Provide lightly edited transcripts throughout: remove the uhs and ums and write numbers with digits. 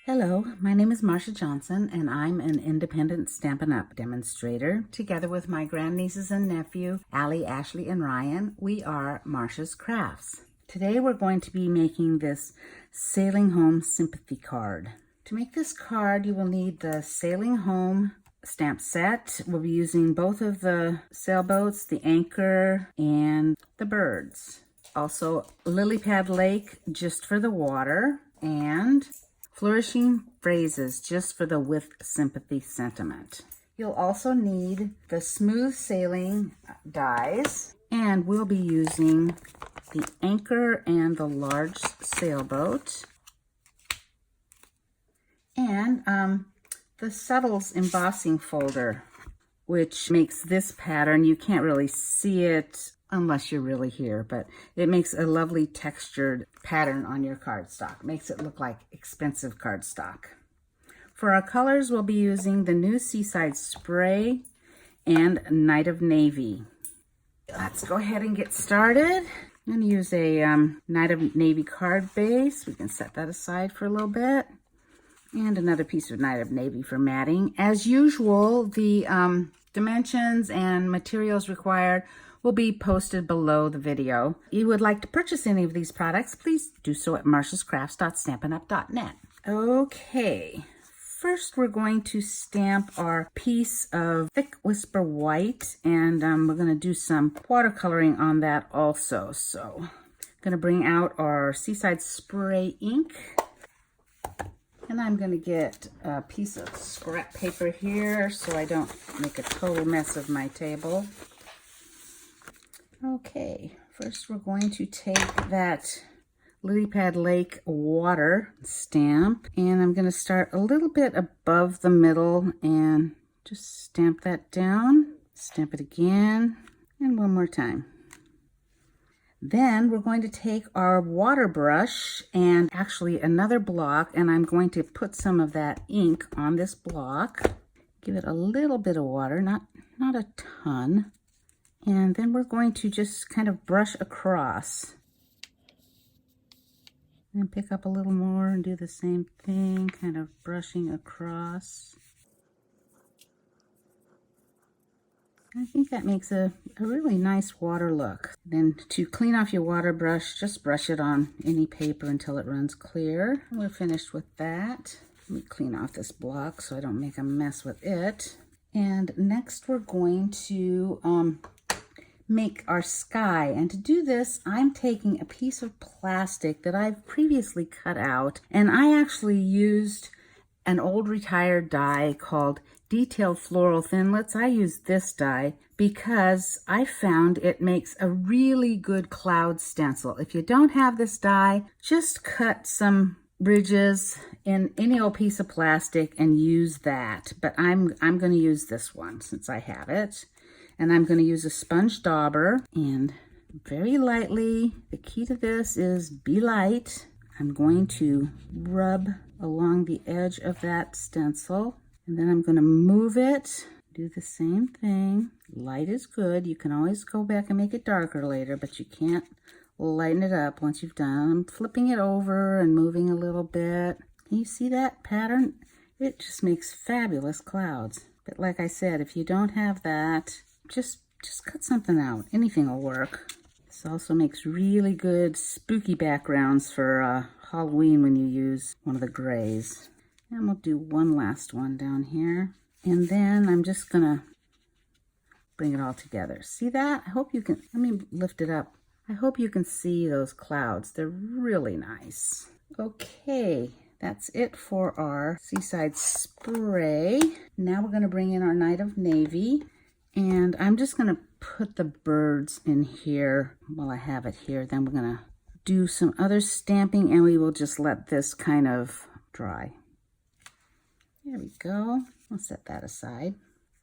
Hello, my name is Marsha Johnson, and I'm an independent Stampin' Up! Demonstrator. Together with my grandnieces and nephew, Allie, Ashley, and Ryan, we are Marsha's Crafts. Today we're going to be making this Sailing Home Sympathy card. To make this card, you will need the Sailing Home stamp set. We'll be using both of the sailboats, the anchor, and the birds. Also, Lily Pad Lake, just for the water, and Flourishing Phrases, just for the with sympathy sentiment. You'll also need the smooth sailing dies, and we'll be using the anchor and the large sailboat, and the Subtles Embossing Folder, which makes this pattern. You can't really see it unless you're really here, but it makes a lovely textured pattern on your cardstock. Makes it look like expensive cardstock. For our colors, we'll be using the new Seaside Spray and Night of Navy. Let's go ahead and get started. I'm going to use a Night of Navy card base. We can set that aside for a little bit. And another piece of Night of Navy for matting. As usual, the dimensions and materials required will be posted below the video. If you would like to purchase any of these products, please do so at marshascrafts.stampinup.net. Okay, first we're going to stamp our piece of Thick Whisper White, and we're going to do some watercoloring on that also. So I'm going to bring out our Seaside Spray ink, and I'm going to get a piece of scrap paper here so I don't make a total mess of my table. Okay, first we're going to take that Lily Pad Lake water stamp, and I'm going to start a little bit above the middle and just stamp that down. Stamp it again, and one more time. Then we're going to take our water brush and actually another block, and I'm going to put some of that ink on this block. Give it a little bit of water, not a ton. And then we're going to just kind of brush across. And pick up a little more and do the same thing, kind of brushing across. I think that makes a really nice water look. Then to clean off your water brush, just brush it on any paper until it runs clear. We're finished with that. Let me clean off this block so I don't make a mess with it. And next we're going to make our sky, and to do this I'm taking a piece of plastic that I've previously cut out, and I actually used an old retired die called Detailed Floral Thinlits. I used this die because I found it makes a really good cloud stencil. If you don't have this die, just cut some ridges in any old piece of plastic and use that, but I'm going to use this one since I have it. And I'm going to use a sponge dauber, and very lightly, the key to this is be light. I'm going to rub along the edge of that stencil, and then I'm going to move it, do the same thing. Light is good. You can always go back and make it darker later, but you can't lighten it up once you've done. I'm flipping it over and moving a little bit. Can you see that pattern? It just makes fabulous clouds. But like I said, if you don't have that, just cut something out. Anything will work. This also makes really good spooky backgrounds for Halloween when you use one of the grays. And we'll do one last one down here. And then I'm just gonna bring it all together. See that? I hope you can, let me lift it up. I hope you can see those clouds. They're really nice. Okay, that's it for our Seaside Spray. Now we're gonna bring in our Night of Navy. And I'm just going to put the birds in here while I have it here. Then we're going to do some other stamping, and we will just let this kind of dry. There we go. I'll set that aside.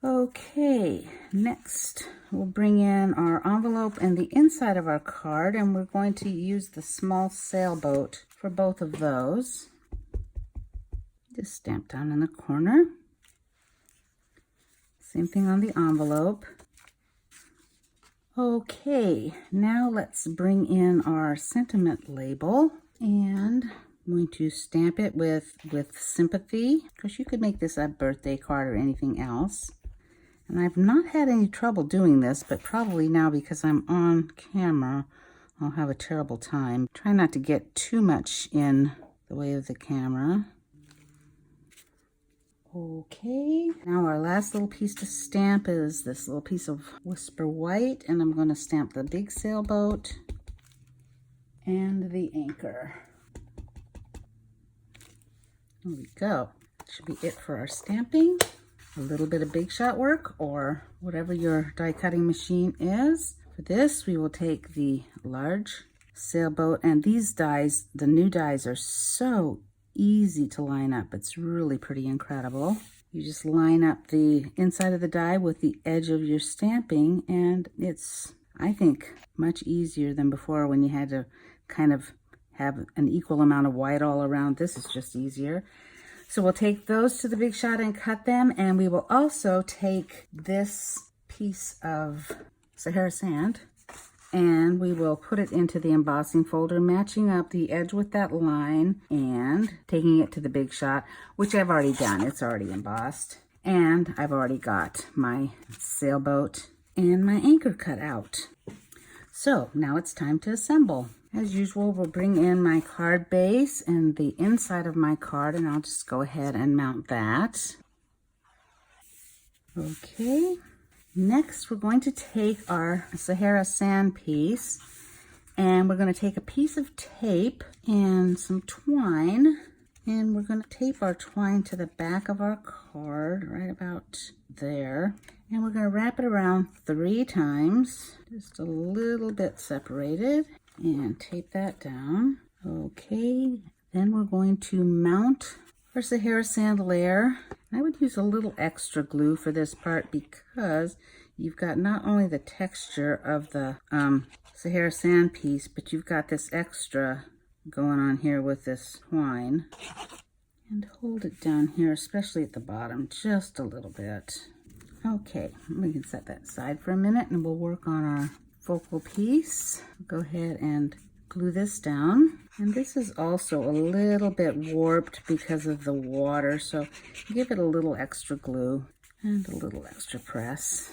Okay, next we'll bring in our envelope and the inside of our card, and we're going to use the small sailboat for both of those. Just stamp down in the corner. Same thing on the envelope. Okay, now let's bring in our sentiment label, and I'm going to stamp it with Sympathy, because you could make this a birthday card or anything else. And I've not had any trouble doing this, but probably now because I'm on camera, I'll have a terrible time. Try not to get too much in the way of the camera. Okay, now our last little piece to stamp is this little piece of Whisper White, and I'm going to stamp the big sailboat and the anchor. There we go. Should be it for our stamping. A little bit of Big Shot work or whatever your die cutting machine is. For this, we will take the large sailboat, and these dies, the new dies, are so easy to line up. It's really pretty incredible. You just line up the inside of the die with the edge of your stamping, and it's, I think, much easier than before when you had to kind of have an equal amount of white all around. This is just easier. So we'll take those to the Big Shot and cut them, and we will also take this piece of Sahara Sand and we will put it into the embossing folder, matching up the edge with that line and taking it to the Big Shot, which I've already done. It's already embossed. And I've already got my sailboat and my anchor cut out. So now it's time to assemble. As usual, we'll bring in my card base and the inside of my card, and I'll just go ahead and mount that. Okay. Next, we're going to take our Sahara Sand piece, and we're going to take a piece of tape and some twine, and we're going to tape our twine to the back of our card, right about there. And we're going to wrap it around 3 times, just a little bit separated, and tape that down. Okay, then we're going to mount our Sahara Sand layer. I would use a little extra glue for this part because you've got not only the texture of the Sahara Sand piece, but you've got this extra going on here with this twine. And hold it down here, especially at the bottom, just a little bit. Okay, we can set that aside for a minute and we'll work on our focal piece. Go ahead and glue this down. And this is also a little bit warped because of the water, so give it a little extra glue and a little extra press.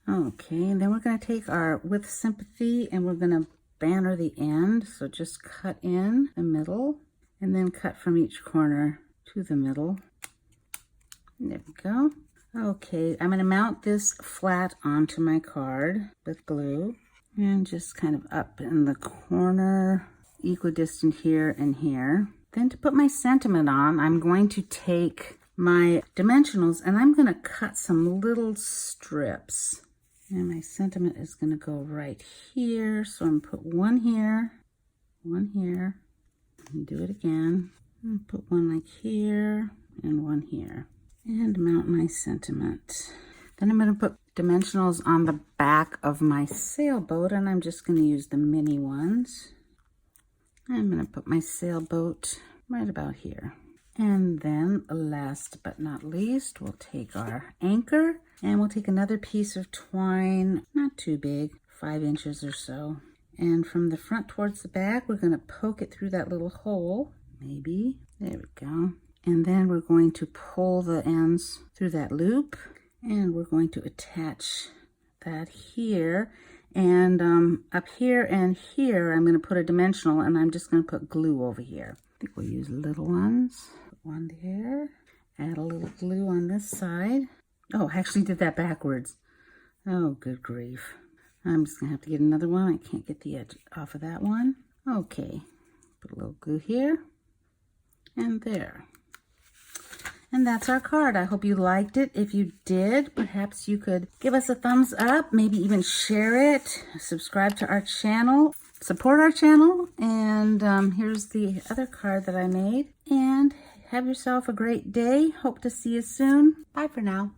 Okay, and then we're going to take our With Sympathy and we're going to banner the end. So just cut in the middle and then cut from each corner to the middle. There we go. Okay, I'm going to mount this flat onto my card with glue and just kind of up in the corner, equidistant here and here. Then to put my sentiment on, I'm going to take my dimensionals and I'm going to cut some little strips. And my sentiment is going to go right here. So I'm going to put one here, and do it again. And put one like here and one here. And mount my sentiment. Then I'm going to put dimensionals on the back of my sailboat, and I'm just going to use the mini ones. I'm going to put my sailboat right about here. And then last but not least, we'll take our anchor and we'll take another piece of twine, not too big, 5 inches or so. And from the front towards the back, we're going to poke it through that little hole, maybe. There we go. And then we're going to pull the ends through that loop, and we're going to attach that here. And up here and here, I'm going to put a dimensional, and I'm just going to put glue over here. I think we'll use little ones. Put one there. Add a little glue on this side. Oh, I actually did that backwards. Oh, good grief. I'm just going to have to get another one. I can't get the edge off of that one. Okay. Put a little glue here. And there. And that's our card. I hope you liked it. If you did, perhaps you could give us a thumbs up, maybe even share it, subscribe to our channel, support our channel. And here's the other card that I made. And have yourself a great day. Hope to see you soon. Bye for now.